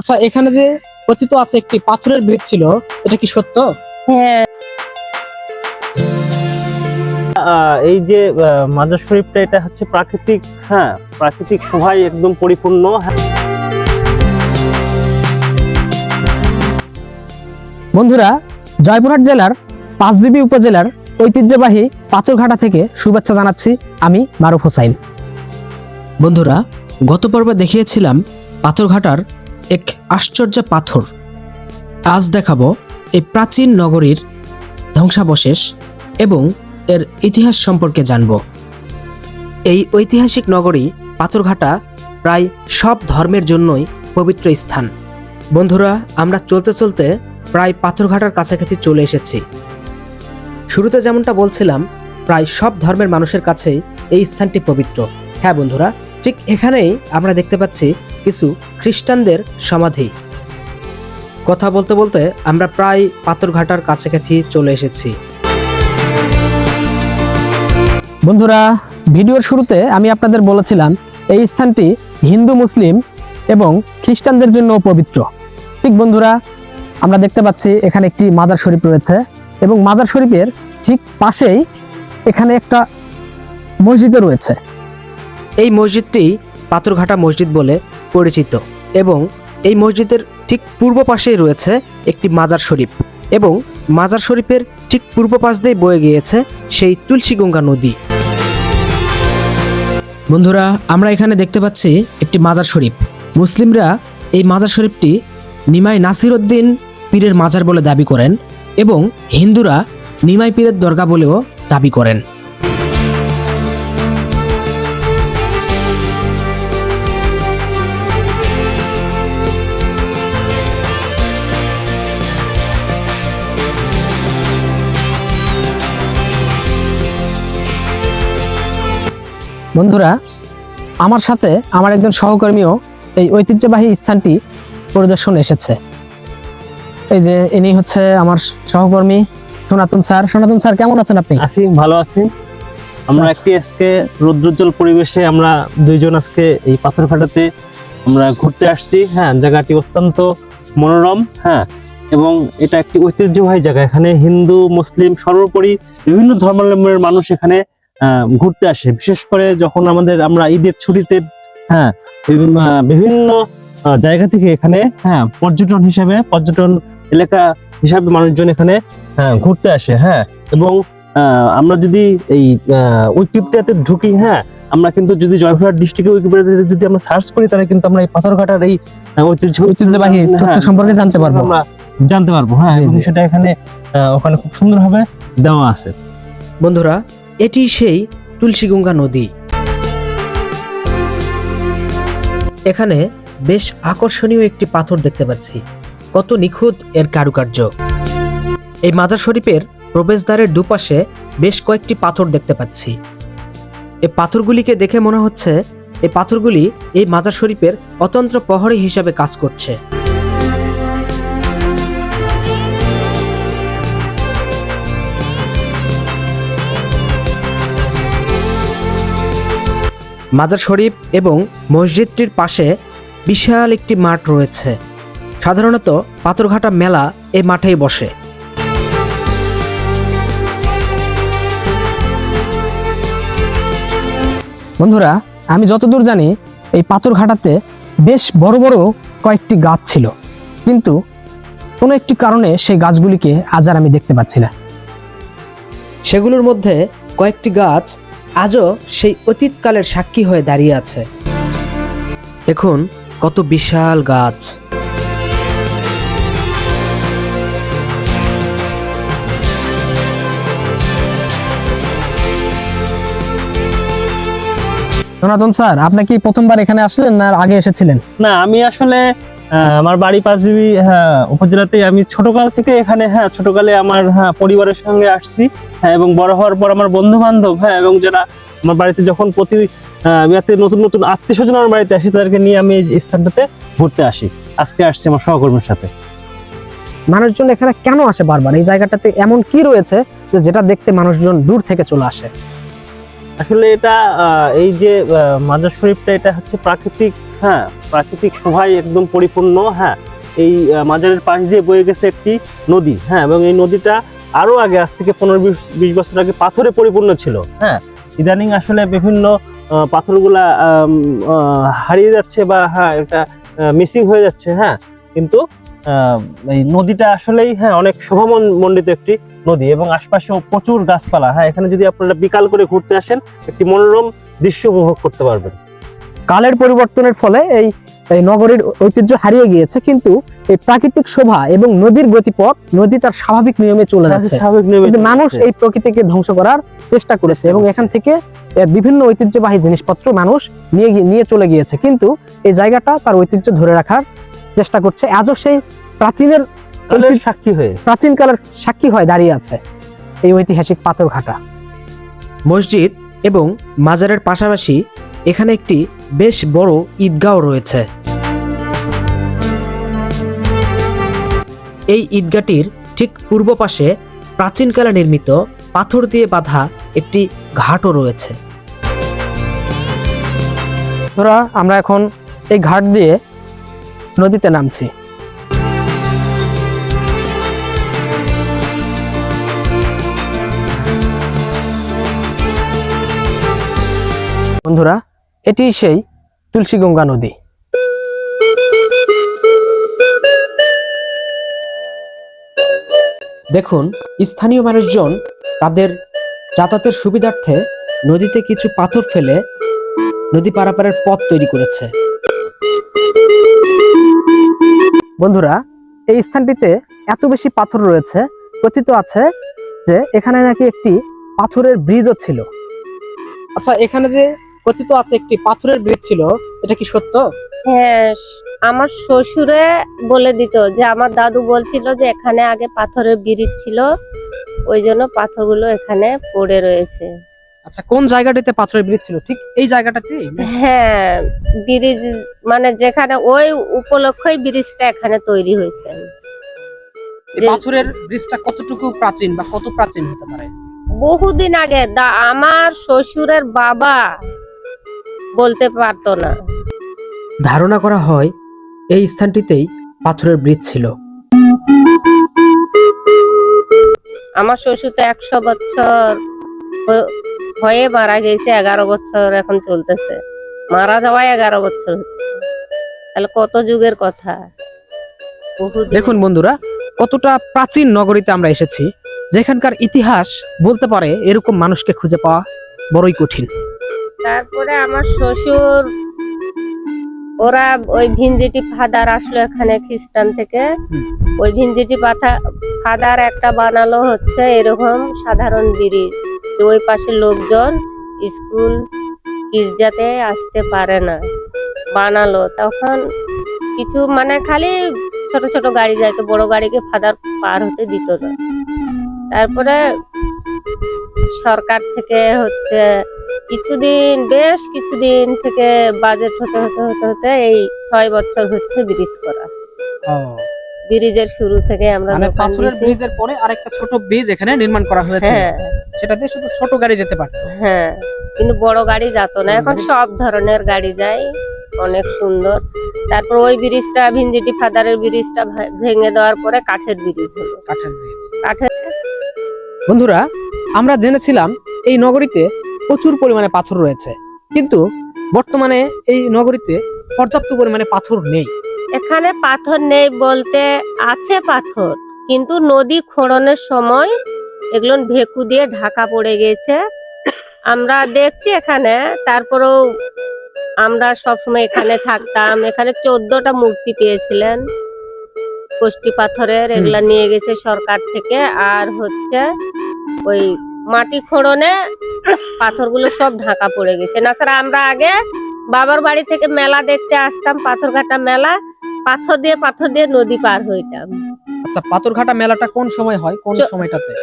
আচ্ছা, এখানে যে কথিত আছে একটি পাথরের ভিড় ছিল, এটা কি সত্য? হ্যাঁ, এই যে মাজার শরীফটা, এটা হচ্ছে প্রাকৃতিক, প্রাকৃতিক শোভায় একদম পরিপূর্ণ। বন্ধুরা, জয়পুরহাট জেলার পাঁচবিবি উপজেলার ঐতিহ্যবাহী পাথরঘাটা থেকে শুভেচ্ছা জানাচ্ছি আমি মারুফ হোসাইন। বন্ধুরা, গত পর্বে দেখিয়েছিলাম পাথরঘাটার এক আশ্চর্য পাথর। আজ দেখাবো এই প্রাচীন নগরীর ধ্বংসাবশেষ এবং এর ইতিহাস সম্পর্কে জানব। এই ঐতিহাসিক নগরী পাথরঘাটা প্রায় সব ধর্মের জন্যই পবিত্র স্থান। বন্ধুরা, আমরা চলতে চলতে প্রায় পাথরঘাটার কাছাকাছি চলে এসেছি। শুরুতে যেমনটা বলছিলাম, প্রায় সব ধর্মের মানুষের কাছেই এই স্থানটি পবিত্র। হ্যাঁ বন্ধুরা, ঠিক এখানেই আমরা দেখতে পাচ্ছি কিছু খ্রিস্টানদের সমাধি। কথা বলতে বলতে আমরা প্রায় পাথরঘাটার কাছাকাছি চলে এসেছি। বন্ধুরা, ভিডিওর শুরুতে আমি আপনাদের বলেছিলাম এই স্থানটি হিন্দু, মুসলিম এবং খ্রিস্টানদের জন্য পবিত্র। ঠিক বন্ধুরা, আমরা দেখতে পাচ্ছি এখানে একটি মাজার শরীফ রয়েছে এবং মাজার শরীফের ঠিক পাশেই এখানে একটা মসজিদও রয়েছে। এই মসজিদটি পাথরঘাটা মসজিদ বলে পরিচিত এবং এই মসজিদের ঠিক পূর্ব পাশেই রয়েছে একটি মাজার শরীফ এবং মাজার শরীফের ঠিক পূর্ব পাশ দিয়ে বয়ে গিয়েছে সেই তুলসীগঙ্গা নদী। বন্ধুরা, আমরা এখানে দেখতে পাচ্ছি একটি মাজার শরীফ। মুসলিমরা এই মাজার শরীফটি নিমাই নাসিরউদ্দিন পীরের মাজার বলে দাবি করেন এবং হিন্দুরা নিমাই পীরের দরগা বলেও দাবি করেন। বন্ধুরা, আমার সাথে আমার একজন সহকর্মীও এই ঐতিহ্যবাহী স্থানটি পরিদর্শনে এসেছে। এই যে ইনি হচ্ছে আমার সহকর্মী সনাতন স্যার। সনাতন স্যার, কেমন আছেন আপনি? আছি, ভালো আছি। আমরা একটি আজকে রৌদ্রোজ্জ্বল পরিবেশে আমরা দুইজন আজকে এই পাথরঘাটাতে আমরা ঘুরতে আসছি। জায়গাটি অত্যন্ত মনোরম, এবং এটা একটি ঐতিহ্যবাহী জায়গা। এখানে হিন্দু, মুসলিম সর্বোপরি বিভিন্ন ধর্মাবলম্বীর মানুষ এখানে ঘুরতে আসে। বিশেষ করে যখন আমরা ঈদের ছুটিতে বিভিন্ন জায়গা থেকে এখানে পর্যটন এলাকা হিসাবে মানুষজন এখানে ঘুরতে আসে। এবং আমরা যদি এই উইকিপিডিয়াতে ঢুকি, আমরা কিন্তু যদি জয়পুরহাট ডিস্ট্রিক্টের উইকিপিডিয়াতে যদি আমরা সার্চ করি, তাহলে কিন্তু আমরা এই পাথরঘাটার এই ঐতিহ্যবাহী তথ্য সম্পর্কে জানতে পারবো। সেটা এখানে ওখানে খুব সুন্দরভাবে দেওয়া আছে। বন্ধুরা, এটি সেই তুলসীগঙ্গা নদী। এখানে বেশ আকর্ষণীয় একটি পাথর দেখতে পাচ্ছি। কত নিখুঁত এর কারুকার্য। এই মাজার শরীফের প্রবেশদ্বারের দুপাশে বেশ কয়েকটি পাথর দেখতে পাচ্ছি। এই পাথরগুলিকে দেখে মনে হচ্ছে এই পাথরগুলি এই মাজার শরীফের অতন্ত্র প্রহরী হিসাবে কাজ করছে। মাজার শরীফ এবং মসজিদটির পাশে বিশাল একটি মাঠ রয়েছে। সাধারণত পাথরঘাটা মেলা এই মাঠেই বসে। বন্ধুরা, আমি যতদূর জানি এই পাথরঘাটাতে বেশ বড় বড় কয়েকটি গাছ ছিল, কিন্তু কোনো একটি কারণে সেই গাছগুলিকে আজ আর আমি দেখতে পাচ্ছি না। সেগুলোর মধ্যে কয়েকটি গাছ আজও সেই অতীতকালের সাক্ষী হয়ে দাঁড়িয়ে আছে। দেখুন কত বিশাল গাছ। সনাতন স্যার, আপনি কি প্রথমবার এখানে আসলেন না আগে এসেছিলেন? না, আমি আসলে আমার বাড়ি পাঁচবিবি উপজেলাতে। আমি ছোটকাল থেকে এখানে ছোটকালে আমার পরিবারের সঙ্গে আসছি, এবং বড় হওয়ার পর আমার বন্ধু বান্ধব এবং যারা আমার বাড়িতে যখন প্রতি নতুন নতুন আত্মীয় স্বজন আমার বাড়িতে আসি, তাদেরকে নিয়ে আমি এই স্থানটাতে ঘুরতে আসি। আজকে আসছি আমার সহকর্মীর সাথে। মানুষজন এখানে কেন আসে বারবার? এই জায়গাটাতে এমন কি রয়েছে যেটা দেখতে মানুষজন দূর থেকে চলে আসে? আসলে এটা এই যে মাজার শরীফটা, এটা হচ্ছে প্রাকৃতিক, হ্যাঁ, প্রাকৃতিক শোভায় একদম পরিপূর্ণ। হ্যাঁ, এই মাজারের পাশ দিয়ে বয়ে গেছে একটি নদী। হ্যাঁ, এবং এই নদীটা আরো আগে, আজ থেকে 15-20 বছর আগে পাথরে পরিপূর্ণ ছিল। হ্যাঁ, ইদানিং আসলে বিভিন্ন পাথরগুলা হারিয়ে যাচ্ছে বা হ্যাঁ এটা মিসিং হয়ে যাচ্ছে। হ্যাঁ, কিন্তু এই নদীটা আসলেই হ্যাঁ অনেক শোভামণ্ডিত একটি নদী, এবং আশপাশে প্রচুর গাছপালা। হ্যাঁ, এখানে যদি আপনারা বিকাল করে ঘুরতে আসেন, একটি মনোরম দৃশ্য উপভোগ করতে পারবেন। কালের পরিবর্তনের ফলে এই এই নগরীর ঐতিহ্য হারিয়ে গিয়েছে, কিন্তু এই প্রাকৃতিক শোভা এবং নদীর গতিপথ, নদী তার স্বাভাবিক নিয়মে চলে যাচ্ছে। স্বাভাবিক নিয়মে কিন্তু মানুষ চলছে। এই প্রকৃতিকে ধ্বংস করার চেষ্টা করেছে এবং এখান থেকে বিভিন্ন ঐতিহ্যবাহী জিনিসপত্র মানুষ নিয়ে চলে গিয়েছে, কিন্তু এই জায়গাটা তার ঐতিহ্য ধরে রাখার চেষ্টা করছে। আজও সেই প্রাচীনের কালের সাক্ষী হয়ে, প্রাচীন কালের সাক্ষী হয়ে দাঁড়িয়ে আছে এই ঐতিহাসিক পাথরঘাটা। মসজিদ এবং মাজারের পাশাপাশি এখানে একটি বেশ বড় ঈদগাঁও রয়েছে। এই ঈদগাহটির ঠিক পূর্ব পাশে প্রাচীনকালে নির্মিত পাথর দিয়ে বাঁধা একটি ঘাটও রয়েছে। ধরা আমরা এখন এই ঘাট দিয়ে নদীতে নামছি। বন্ধুরা, এটি সেই তুলসীগঙ্গা নদী। দেখুন, স্থানীয় মানুষজন তাদের যাতায়াতের সুবিধার্থে নদীতে কিছু পাথর ফেলে নদী পারাপারের পথ তৈরি করেছে। বন্ধুরা, এই স্থানটিতে এত বেশি পাথর রয়েছে, কথিত আছে যে এখানে নাকি একটি পাথরের ব্রিজও ছিল। আচ্ছা, এখানে যে কথিত আছে একটি পাথরের ব্রিজ ছিল, এটা কি সত্য? হ্যাঁ, আমার শ্বশুরে বলে দিত যে আমার দাদু বলছিল যে এখানে আগে পাথরের ব্রিজ ছিল, ওই জন্য পাথরগুলো এখানে পড়ে রয়েছে। আচ্ছা, কোন জায়গাটিতে পাথরের ব্রিজ ছিল? ঠিক এই জায়গাটাতেই? হ্যাঁ, ব্রিজ মানে যেখানে ওই উপলক্ষেই ব্রিজটা এখানে তৈরি হয়েছে। এই যে- পাথরের ব্রিজটা কতটুকু প্রাচীন বা কত প্রাচীন হতে পারে? বহুদিন আগে আমার শ্বশুরের বাবা বলতে পারতো না। ধারণা করা হয় এই স্থানটিতেই পাথরের ব্রিজ ছিল। আমার শ্বশুর তো 100 বছর হয়ে মারা গেছে, 11 বছর এখন চলতেছে। মারা যাওয়ায় 11 বছর হচ্ছে, তাহলে কত যুগের কথা। বহুদিন। দেখুন বন্ধুরা, কতটা প্রাচীন নগরীতে আমরা এসেছি, যেখানকার ইতিহাস বলতে পারে এরকম মানুষকে খুঁজে পাওয়া বড়ই কঠিন। তারপরে আমার শ্বশুর ওরা ওই ভিনজিটি ফাদার আসলো এখানে খ্রিস্টান থেকে। ওই ভিনজিটি ফাদার একটা বানালো হচ্ছে এরকম সাধারণ ব্রিজ, ওই পাশে লোকজন স্কুল গির্জাতে আসতে পারে না, বানালো। তখন কিছু মানে খালি ছোট ছোট গাড়ি যাইতো, বড় গাড়িকে ফাদার পার হতে দিত না। তারপরে সরকার থেকে হচ্ছে বেশ কিছুদিন থেকে বাজেট হতে হতে হতে হতে এই 6 বছর হচ্ছে ব্রিজ করা। ব্রিজের শুরু থেকে আমরা মানে দোকান পাথরের দিয়েছি। ব্রিজের পরে আরেকটা ছোট ব্রিজ এখানে নির্মাণ করা হয়েছে, হ্যাঁ সেটাতে শুধু ছোট গাড়ি যেতে পারতো। হ্যাঁ, কিন্তু বড় গাড়ি যেত না, এখন সব ধরনের গাড়ি যায়, অনেক সুন্দর। তারপর ওই ব্রিজটা ভিনজিটি ফাদারের ব্রিজটা ভেঙে দেওয়ার পরে কাঠের ব্রিজ হলো। কাঠের ব্রিজ। কাঠের বন্ধুরা, আমরা জেনেছিলাম এই নগরীতে প্রচুর পরিমাণে পাথর রয়েছে, কিন্তু বর্তমানে এই নগরীতে পর্যাপ্ত পরিমাণে পাথর নেই। এখানে পাথর নেই বলতে আছে পাথর, কিন্তু নদী খননের সময় এগুলো ভেকু দিয়ে ঢাকা পড়ে গেছে, আমরা দেখছি এখানে। তারপরেও আমরা সবসময় এখানে থাকতাম। এখানে 14টা মূর্তি পেয়েছিলেন কষ্টি পাথরের, এগুলা নিয়ে গেছে সরকার থেকে। আর হচ্ছে ওই মাটি খোঁড়নে পাথরগুলো সব ঢাকা পড়ে গেছে। না স্যার, আমরা আগে বাবার বাড়ি থেকে মেলা দেখতে আসতাম, পাথরঘাটা মেলা, পাথর দিয়ে নদী পার হইতাম। আচ্ছা, পাথরঘাটা মেলাটা কোন সময় হয়, কোন সময়টাতে?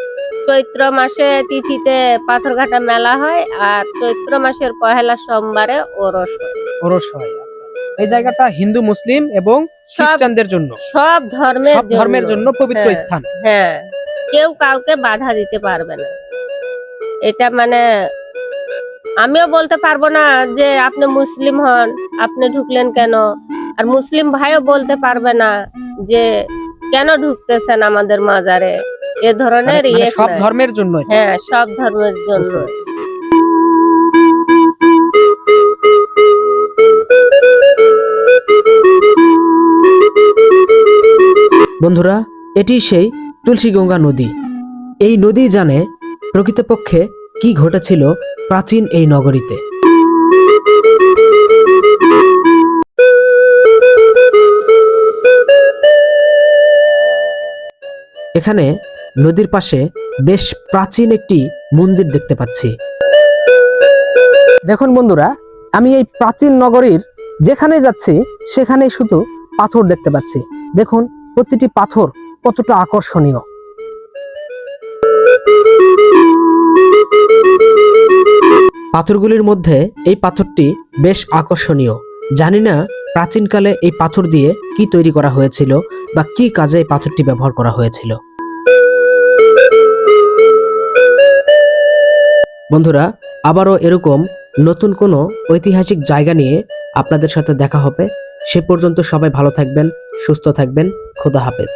চৈত্র মাসে তিথিতে পাথরঘাটা মেলা হয়, আর চৈত্র মাসের পহেলা সোমবারে ওরস হয়। ওরস হয়। আচ্ছা, এই জায়গাটা হিন্দু, মুসলিম এবং খ্রিস্টানদের জন্য, সব ধর্মের জন্য পবিত্র হ্যাঁ, স্থান। হ্যাঁ, কেউ কাউকে বাধা দিতে পারবে না। এটা মানে আমিও বলতে পারবো না যে আপনি মুসলিম হন, আপনি ঢুকলেন কেন। আর মুসলিম ভাইও বলতে পারবে না যে কেন ঢুকতেছেন আমাদের মাজারে। এ ধরনের মানে ইয়ে সব নাই। ধর্মের জন্য। হ্যাঁ, সব ধর্মের জন্য। বন্ধুরা, এটি সেই তুলসীগঙ্গা নদী। এই নদী জানে প্রকৃতপক্ষে কি ঘটেছিল প্রাচীন এই নগরীতে। এখানে নদীর পাশে বেশ প্রাচীন একটি মন্দির দেখতে পাচ্ছি। দেখুন বন্ধুরা, আমি এই প্রাচীন নগরীর যেখানে যাচ্ছি সেখানেই শুধু পাথর দেখতে পাচ্ছি। দেখুন প্রতিটি পাথর কতটা আকর্ষণীয়। পাথরগুলির মধ্যে এই পাথরটি বেশ আকর্ষণীয়। জানি না প্রাচীনকালে এই পাথর দিয়ে কি তৈরি করা হয়েছিল বা কি কাজে এই পাথরটি ব্যবহার করা হয়েছিল। বন্ধুরা, আবারও এরকম নতুন কোনো ঐতিহাসিক জায়গা নিয়ে আপনাদের সাথে দেখা হবে। সে পর্যন্ত সবাই ভালো থাকবেন, সুস্থ থাকবেন। খোদা হাফেজ।